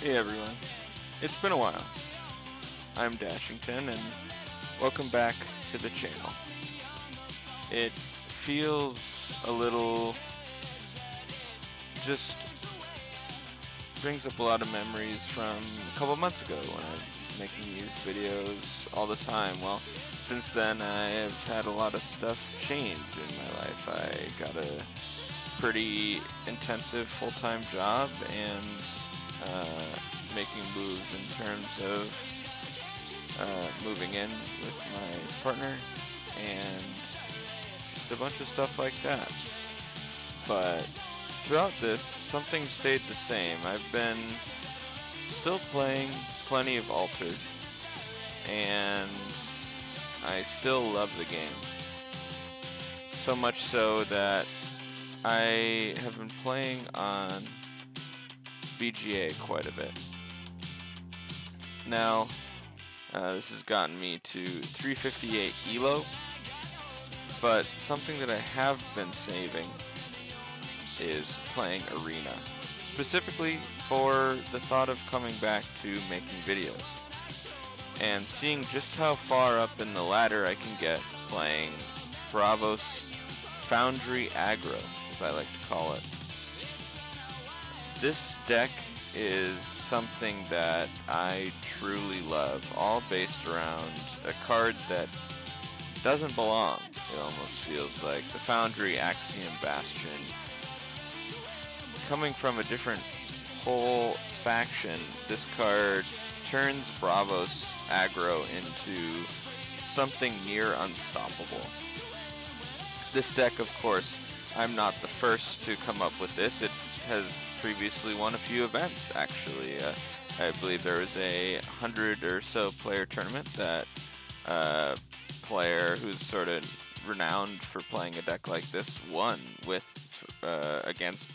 Hey everyone, it's been a while. I'm Dashington and welcome back to the channel. It feels a little, just brings up a lot of memories from a couple months ago when I was making these videos all the time. Well, since then I have had a lot of stuff change in my life. I got a pretty intensive full-time job and making moves in terms of moving in with my partner and just a bunch of stuff like that. But throughout this, something stayed the same. I've been still playing plenty of Altered, and I still love the game. So much so that I have been playing on BGA quite a bit. Now, this has gotten me to 358 ELO, but something that I have been saving is playing Arena, specifically for the thought of coming back to making videos and seeing just how far up in the ladder I can get playing Bravos Foundry aggro, as I like to call it. This deck is something that I truly love, all based around a card that doesn't belong. It almost feels like the Foundry Axiom Bastion. Coming from a different whole faction, this card turns Bravos aggro into something near unstoppable. This deck, of course, I'm not the first to come up with this. It has previously won a few events, actually. I believe there was a 100 or so player tournament that player who's sort of renowned for playing a deck like this won with against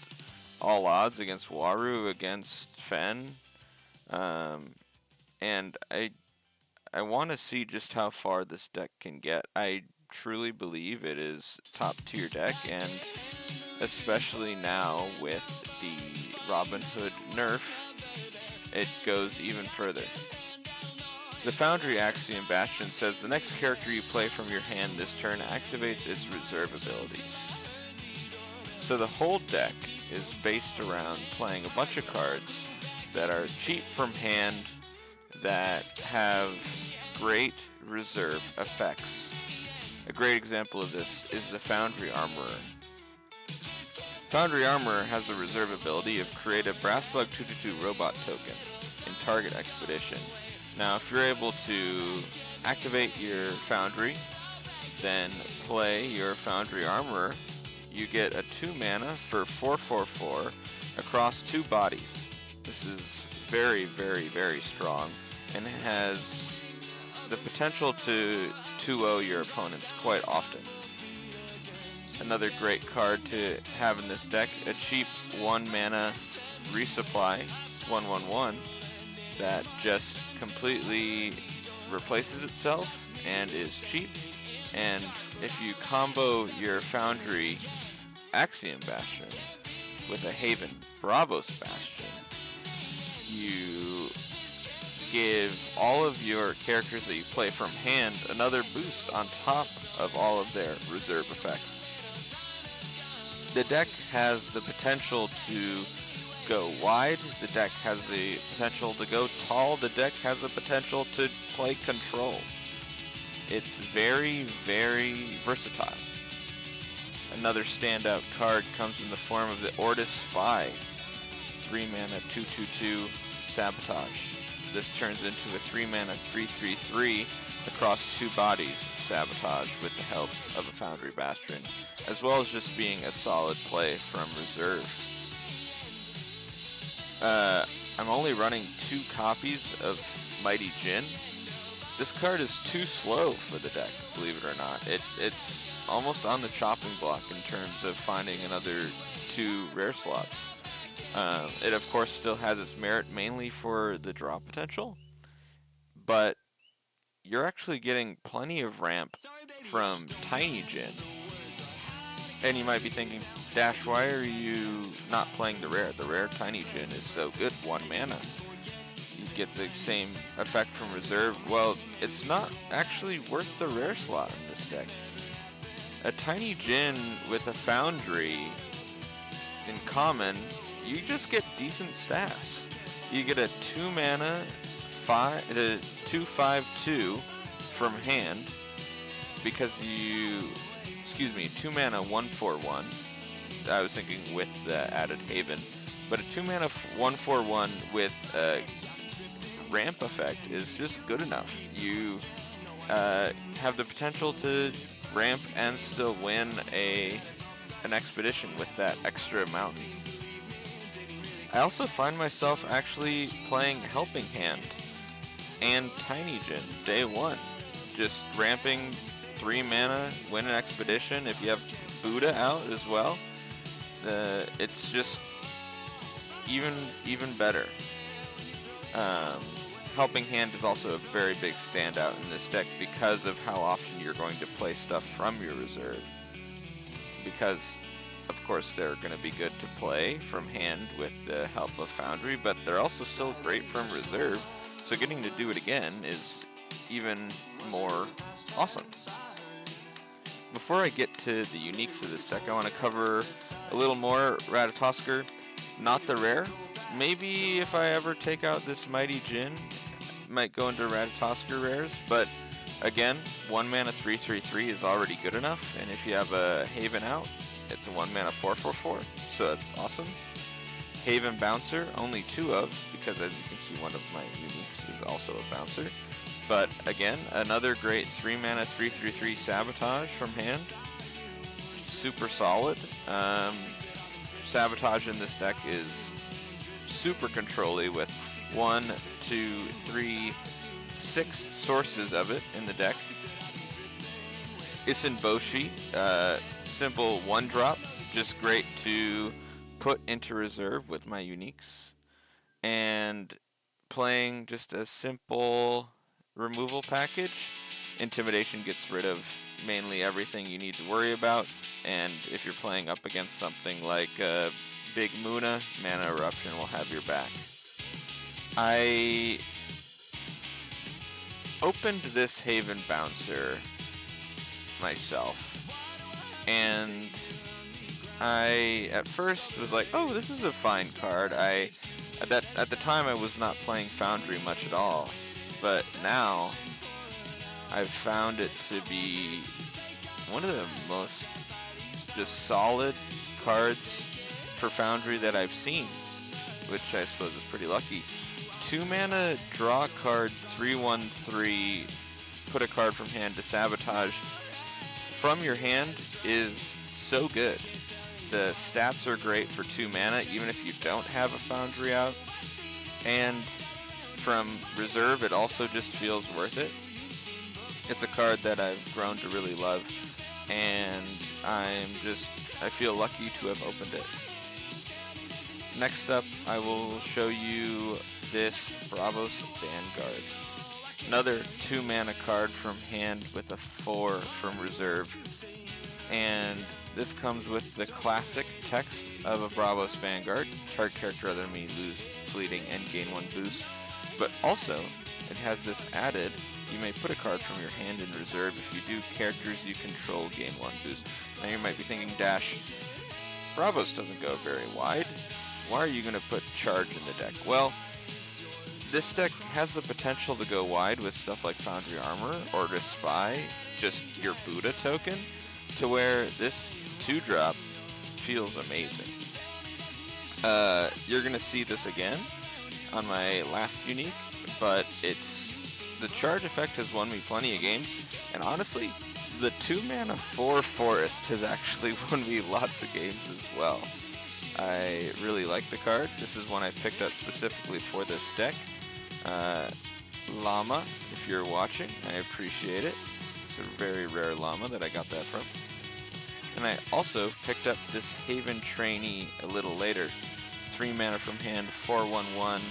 all odds, against Waru, against Fen, and I want to see just how far this deck can get. I truly believe it is top tier deck, and especially now with the Robin Hood nerf, it goes even further. The Foundry Axiom Bastion says the next character you play from your hand this turn activates its reserve abilities. So the whole deck is based around playing a bunch of cards that are cheap from hand that have great reserve effects. A great example of this is the Foundry Armorer. Foundry Armorer has a reserve ability of create a Brassbug 2/2 robot token in target expedition. Now, if you're able to activate your Foundry, then play your Foundry Armorer, you get a 2 mana for 4/4/4 across 2 bodies. This is very, very, very strong and has the potential to 2-0 your opponents quite often. Another great card to have in this deck, a cheap 1 mana resupply, 1/1/1, that just completely replaces itself and is cheap. And if you combo your Foundry Axiom Bastion with a Haven Bravos Bastion, you give all of your characters that you play from hand another boost on top of all of their reserve effects. The deck has the potential to go wide, the deck has the potential to go tall, the deck has the potential to play control. It's very, very versatile. Another standout card comes in the form of the Ortis Spy, 3 mana 2/2/2 Sabotage. This turns into a 3 mana 3/3/3 across 2 bodies Sabotage with the help of a Foundry Bastion, as well as just being a solid play from reserve. I'm only running 2 copies of Mighty Jin. This card is too slow for the deck, believe it or not. It's almost on the chopping block in terms of finding another 2 rare slots. It of course still has its merit mainly for the draw potential, but you're actually getting plenty of ramp from Tiny Jin. And you might be thinking, Dash, why are you not playing the rare? The rare Tiny Jin is so good, 1 mana. get the same effect from reserve, well, it's not actually worth the rare slot in this deck. A Tiny Djinn with a Foundry in common, you just get decent stats. You get a 2-mana 2/5/2 from hand because you, 2-mana 1/4/1. I was thinking with the added Haven, but a 2-mana 1/4/1 with a ramp effect is just good enough. You have the potential to ramp and still win an expedition with that extra mountain. I also find myself actually playing Helping Hand and Tiny Djinn day one. Just ramping 3 mana, win an expedition. If you have Buddha out as well, it's just even better. Helping Hand is also a very big standout in this deck because of how often you're going to play stuff from your reserve. Because, of course, they're going to be good to play from hand with the help of Foundry, but they're also still great from reserve, so getting to do it again is even more awesome. Before I get to the uniques of this deck, I want to cover a little more Ratatoskr, not the rare. Maybe if I ever take out this Mighty Djinn, might go into Ratatoskr rares, but again, 1-mana 3/3/3 is already good enough, and if you have a Haven out, it's a 1-mana 4/4/4, so that's awesome. Haven Bouncer, only 2 of, because as you can see, one of my uniques is also a bouncer. But again, another great 3-mana 3/3/3 Sabotage from hand. Super solid. Sabotage in this deck is super control-y with 1, 2, 3, 6 sources of it in the deck. Isenboshi, simple 1-drop, just great to put into reserve with my uniques. And playing just a simple removal package, Intimidation gets rid of mainly everything you need to worry about, and if you're playing up against something like Big Muna, Mana Eruption will have your back. I opened this Haven Bouncer myself, and I at first was like, oh, this is a fine card. At the time I was not playing Foundry much at all, but now I've found it to be one of the most just solid cards for Foundry that I've seen, which I suppose is pretty lucky. 2-mana draw card 3/1/3, put a card from hand to sabotage from your hand is so good. The stats are great for 2 mana, even if you don't have a Foundry out. And from reserve, it also just feels worth it. It's a card that I've grown to really love, and I feel lucky to have opened it. Next up, I will show you this Bravos Vanguard. Another 2-mana card from hand with a 4 from reserve. And this comes with the classic text of a Bravos Vanguard. Target character other than me lose fleeting and gain 1 boost. But also, it has this added, you may put a card from your hand in reserve. If you do, characters you control gain 1 boost. Now you might be thinking, Dash, Bravos doesn't go very wide. Why are you going to put Charge in the deck? Well, this deck has the potential to go wide with stuff like Foundry Armor or to Spy, just your Buddha token, to where this 2-drop feels amazing. You're going to see this again on my last unique, but the charge effect has won me plenty of games, and honestly, the 2-mana 4 Forest has actually won me lots of games as well. I really like the card. This is one I picked up specifically for this deck. Llama, if you're watching, I appreciate it. It's a very rare llama that I got that from. And I also picked up this Haven Trainee a little later. 3 mana from hand, 4/1/1.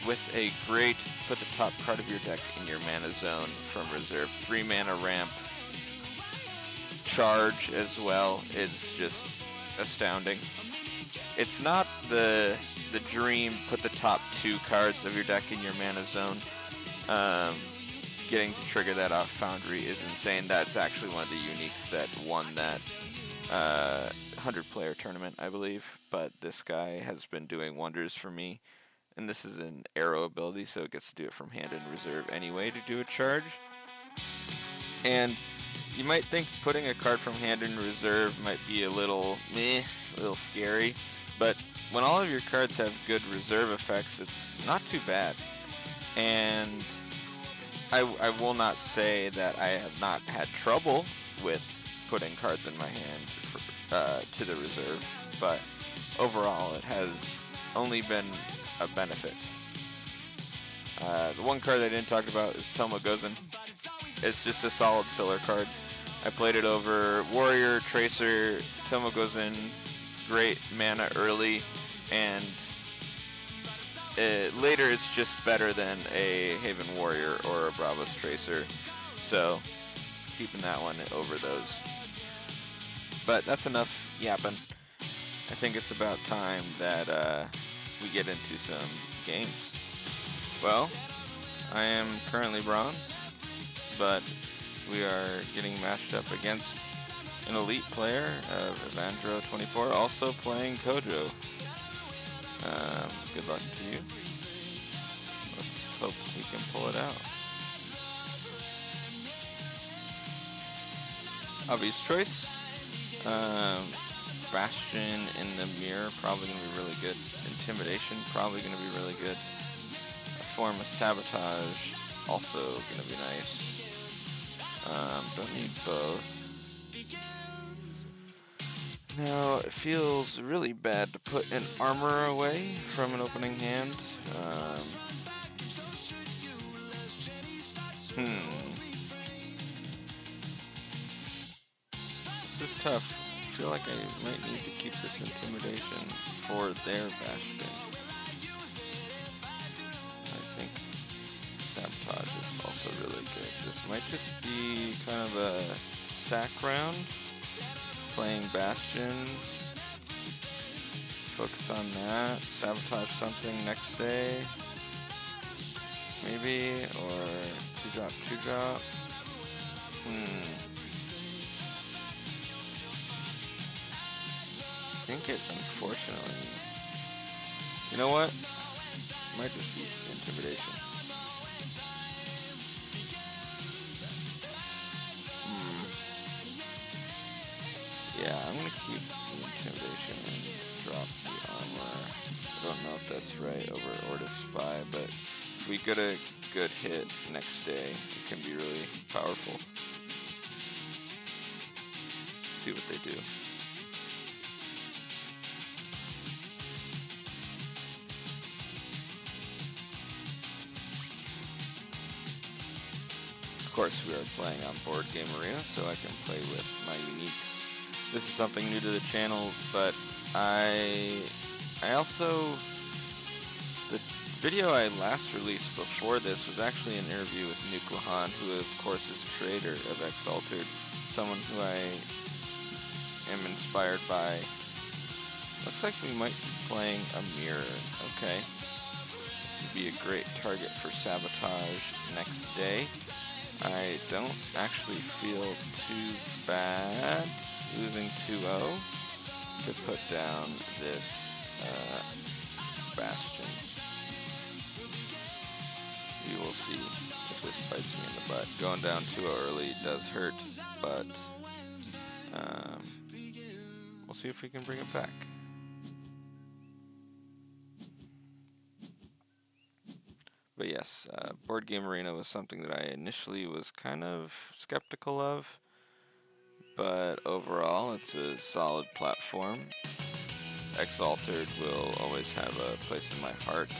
With a great, put the top card of your deck in your mana zone from reserve. 3 mana ramp. Charge as well is just astounding. It's not the the dream, put the top 2 cards of your deck in your mana zone. Getting to trigger that off Foundry is insane. That's actually one of the uniques that won that 100-player tournament, I believe. But this guy has been doing wonders for me. And this is an arrow ability, so it gets to do it from hand in reserve anyway to do a charge. And you might think putting a card from hand in reserve might be a little meh, a little scary. But when all of your cards have good reserve effects, it's not too bad. And I will not say that I have not had trouble with putting cards in my hand to the reserve, but overall it has only been a benefit. The one card I didn't talk about is tumult. It's just a solid filler card. I played it over Warrior, Tracer, tumult, great mana early, and later it's just better than a Haven Warrior or a Bravos Tracer, so keeping that one over those. But that's enough yapping. I think it's about time that we get into some games. Well, I am currently bronze, but we are getting matched up against an elite player of Evandro24, also playing Kojo. Good luck to you. Let's hope we can pull it out. Obvious choice. Bastion in the mirror, probably going to be really good. Intimidation, probably going to be really good. A form of sabotage, also going to be nice. Don't need both. Now, it feels really bad to put an armor away from an opening hand. This is tough. I feel like I might need to keep this intimidation for their bastion. I think sabotage is also really good. This might just be kind of a sack round. Playing bastion. Focus on that. Sabotage something next day. Maybe. Or 2-drop, 2-drop. I think it, unfortunately. You know what? Might just be intimidation. Yeah, I'm gonna keep the intimidation and drop the armor. I don't know if that's right over Ortis Spy, but if we get a good hit next day, it can be really powerful. See what they do. Of course, we are playing on Board Game Arena, so I can play with my uniques. This is something new to the channel, but I also, the video I last released before this was actually an interview with Nuklahan, who of course is creator of Exalted, someone who I am inspired by. Looks like we might be playing a mirror, okay? This would be a great target for sabotage next day. I don't actually feel too bad losing 2-0 to put down this bastion. We will see if this bites me in the butt. Going down 2-0 early does hurt, but we'll see if we can bring it back. But yes, Board Game Arena was something that I initially was kind of skeptical of, but overall it's a solid platform. Exalted will always have a place in my heart,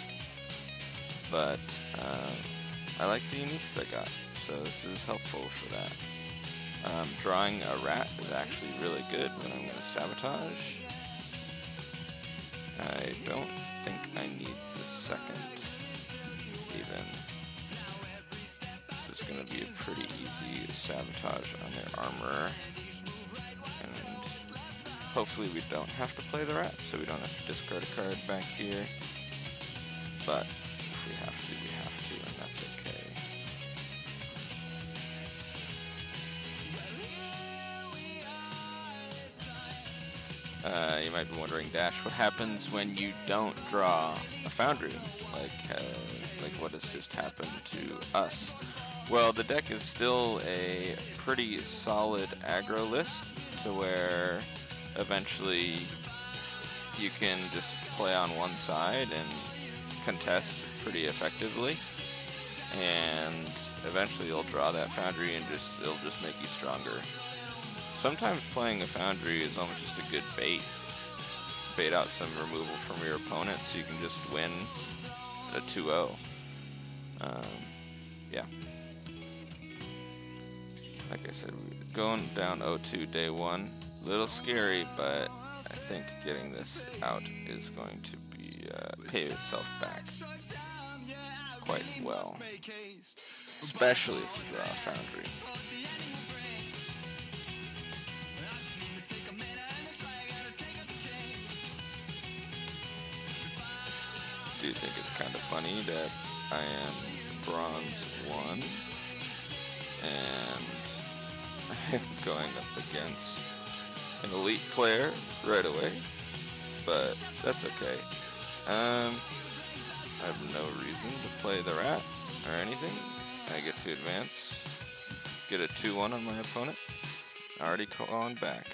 but I like the uniques I got, so this is helpful for that. Drawing a rat is actually really good when I'm going to sabotage. I don't think I need the second even. This is going to be a pretty easy sabotage on their armor. And Hopefully we don't have to play the rat, so we don't have to discard a card back here. But if we have to, we have to, and that's okay. You might be wondering, Dash, what happens when you don't draw a Foundry? Like what has just happened to us? Well, the deck is still a pretty solid aggro list, to where eventually you can just play on one side and contest pretty effectively, and eventually you'll draw that Foundry and it'll just make you stronger. Sometimes playing a Foundry is almost just a good bait out some removal from your opponent, so you can just win a 2-0. Yeah. Like I said, going down 0-2 day one, a little scary, but I think getting this out is going to be pay itself back quite well, especially if you draw a Foundry. I do think it's kind of funny that I am bronze 1 and I am going up against an elite player right away, but that's okay. I have no reason to play the rat or anything. I get to advance, get a 2-1 on my opponent, already calling back.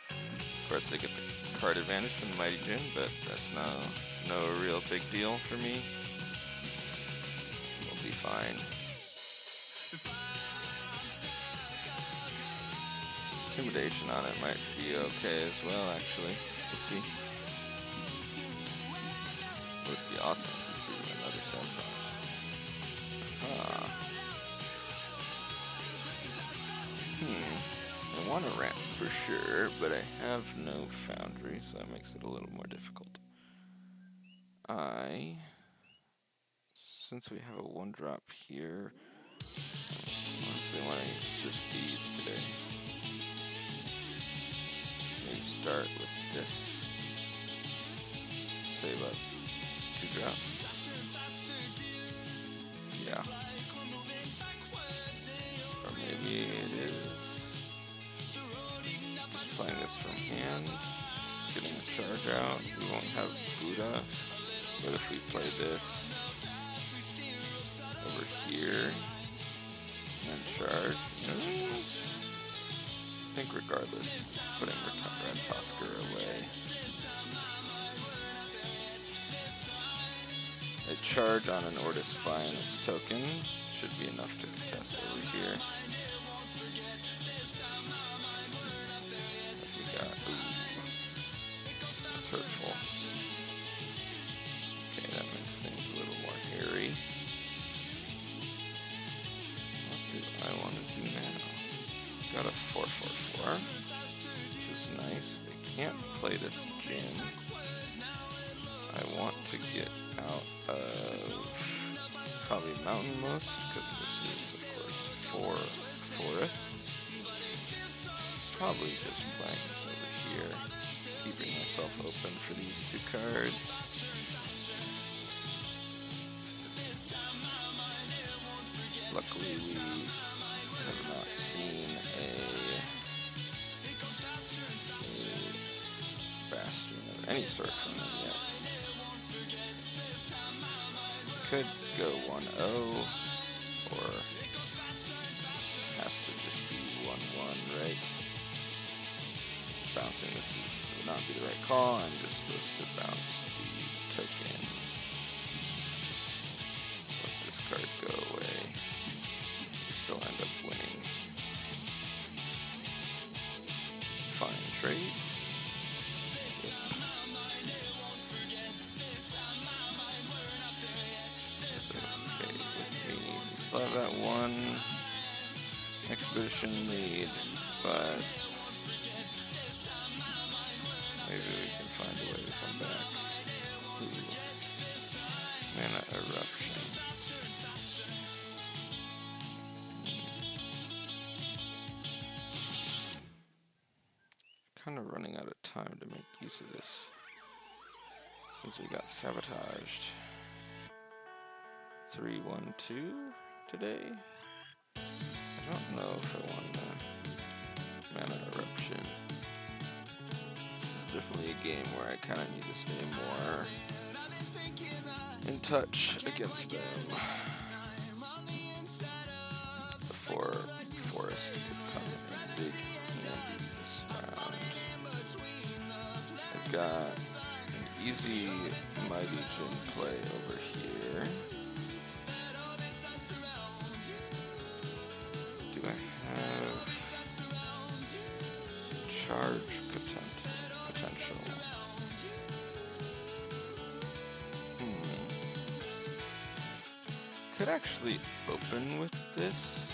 Of course, they get the card advantage from the Mighty Djinn, but that's no real big deal for me. We'll be fine. Intimidation on it might be okay as well, actually. We'll see. It would be awesome if we drew another Centaur. I want a ramp for sure, but I have no Foundry, so that makes it a little more difficult. Since we have a 1-drop here, honestly I want to use just these today. Maybe start with this. Save up 2 drops. Yeah. Or maybe it is just playing this from hand, getting a charge out. We won't have Buddha. What if we play this over here and charge? I think regardless, just putting Red Tusker away. A charge on an Order Spy and its token should be enough to contest over here. What we got? Ooh. That's hurtful. Okay, that makes things a little more hairy. What do I want to do now? Got a 4/4/4, which is nice. They can't play this Djinn. I want to get out of probably Mountainmost, because this is, of course, 4 Forest. Probably just playing this over here, keeping myself open for these 2 cards. Luckily, we have not seen a Bastion of any sort from them yet. Could go 1-0, or has to just be 1-1, right? Bouncing this would not be the right call. I'm just supposed to bounce the token. Let this card go away. We still end up winning. Fine trade. Still have that 1 expedition lead, but maybe we can find a way to come back. Ooh. Mana Eruption. Kind of running out of time time to make use of this, since we got sabotaged. 3-1-2 today. I don't know if I want to mana eruption. This is definitely a game where I kind of need to stay more in touch against them before Forest could come in big handy this round. I've got an easy Mighty Jin play over here. Do I have charge potential? Could actually open with this.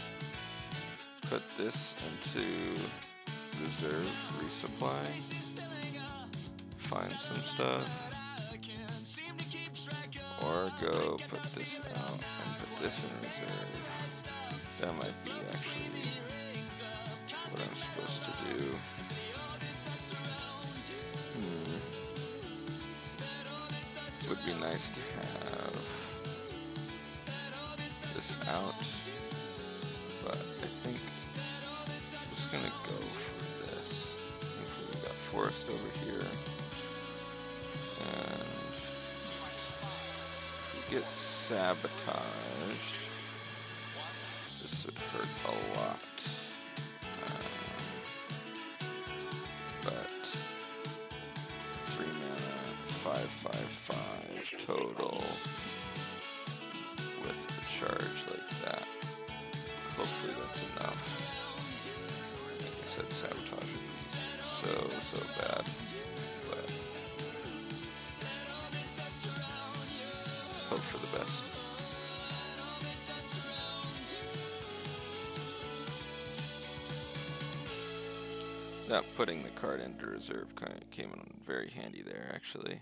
Put this into reserve resupply. Find some stuff. Or go put this out and put this in reserve. That might be actually what I'm supposed to do. Would be nice to have this out, but I think I'm just gonna go for this. Thankfully we got Forest over here, and if we get sabotaged, this would hurt a lot. But 3 mana, 5/5/5 total with a charge like that. Hopefully that's enough. Like I said, sabotage would be so bad, but let's hope for the best. That putting the card into reserve came in very handy there, actually.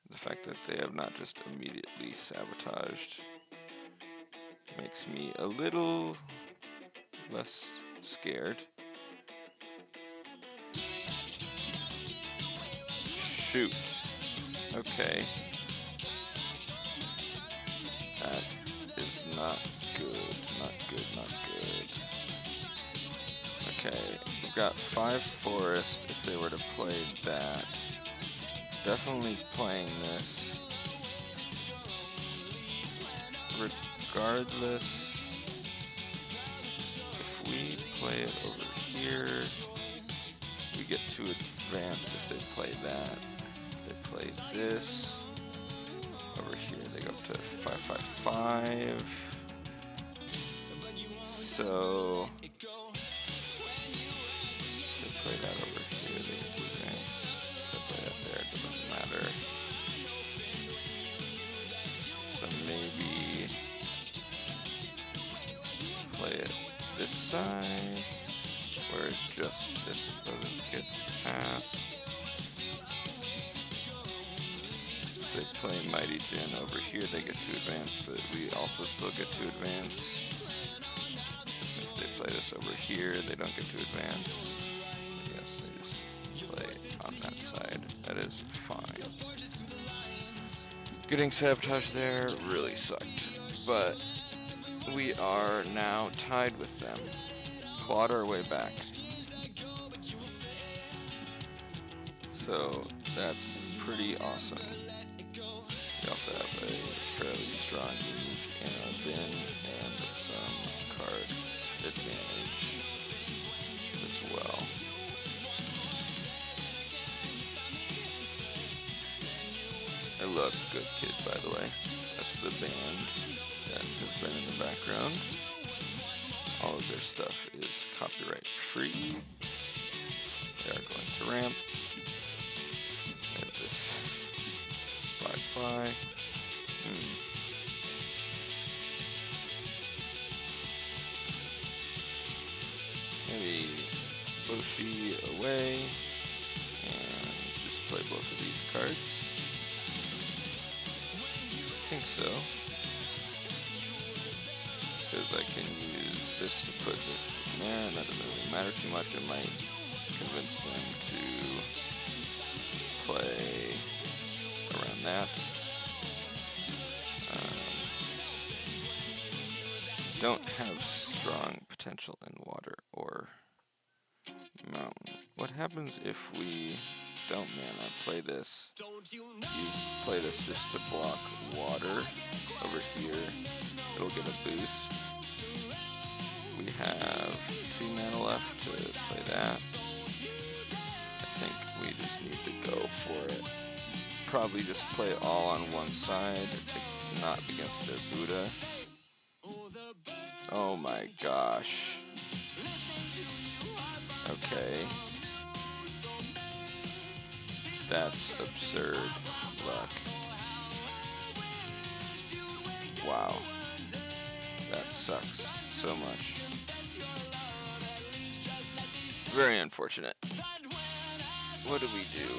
The fact that they have not just immediately sabotaged makes me a little less scared. Shoot. Okay. That is not good. Not good, not good. Okay, we've got 5 Forest if they were to play that. Definitely playing this. Regardless, if we play it over here, we get to advance if they play that. If they play this, over here they go up to 5/5/5. So play that over here, they get to advance. If I play that there, it doesn't matter. So maybe play it this side, where just this doesn't get past. If they play Mighty Jin over here, they get to advance, but we also still get to advance. If they play this over here, they don't get to advance. On that side, that is fine. Getting sabotaged there really sucked, but we are now tied with them. Clawed our way back. So that's pretty awesome. We also have a fairly strong unique in our bin and some card advantage as well. I love Good Kid, by the way. That's the band that has been in the background. All of their stuff is copyright free. They are going to ramp. They have this Spy. Maybe Boshi away and just play both of these cards. I think so, because I can use this to put this in there, and that doesn't really matter too much. It might convince them to play around that. Don't have strong potential in water or mountain. What happens if we don't mana? Play this. Play this just to block water over here. It'll get a boost. We have 2 mana left to play that. I think we just need to go for it. Probably just play all on one side, not against their Buddha. Oh my gosh. Okay. That's absurd luck. Wow. That sucks so much. Very unfortunate. What do we do?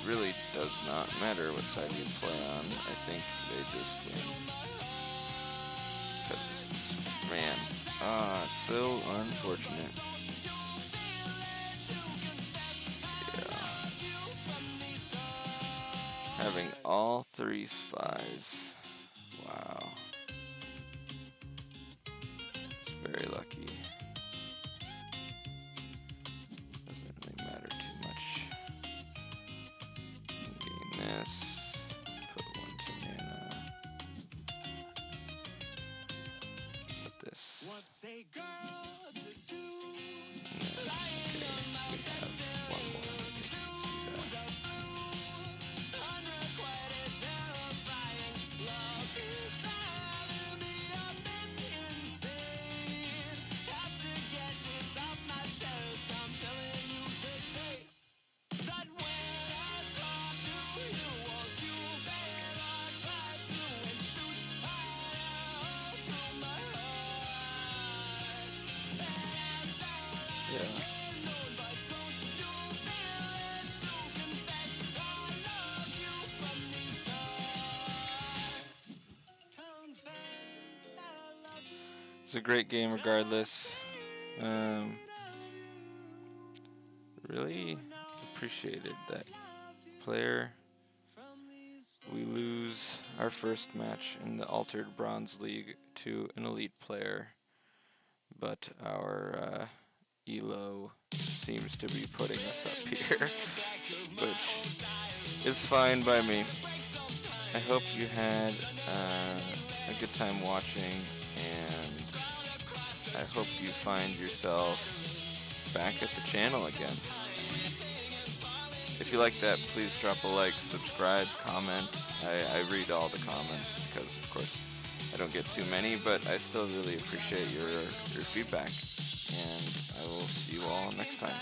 Really does not matter what side we play on. I think they just win. Because this is, man, it's so unfortunate. Yeah. Having all 3 spies. Wow. It's very lucky. Doesn't really matter too much. Gain this. Put 1 to mana. Put this. What's a girl to do? Okay, we have 1 more. Let's do that. Yeah. It's a great game regardless. Really appreciated that player. We lose our first match in the Altered Bronze League to an elite player, but our Elo seems to be putting us up here, which is fine by me. I hope you had a good time watching, and I hope you find yourself back at the channel again. If you like that, please drop a like, subscribe, comment. I read all the comments because, of course, I don't get too many, but I still really appreciate your feedback. And I will see you all next time.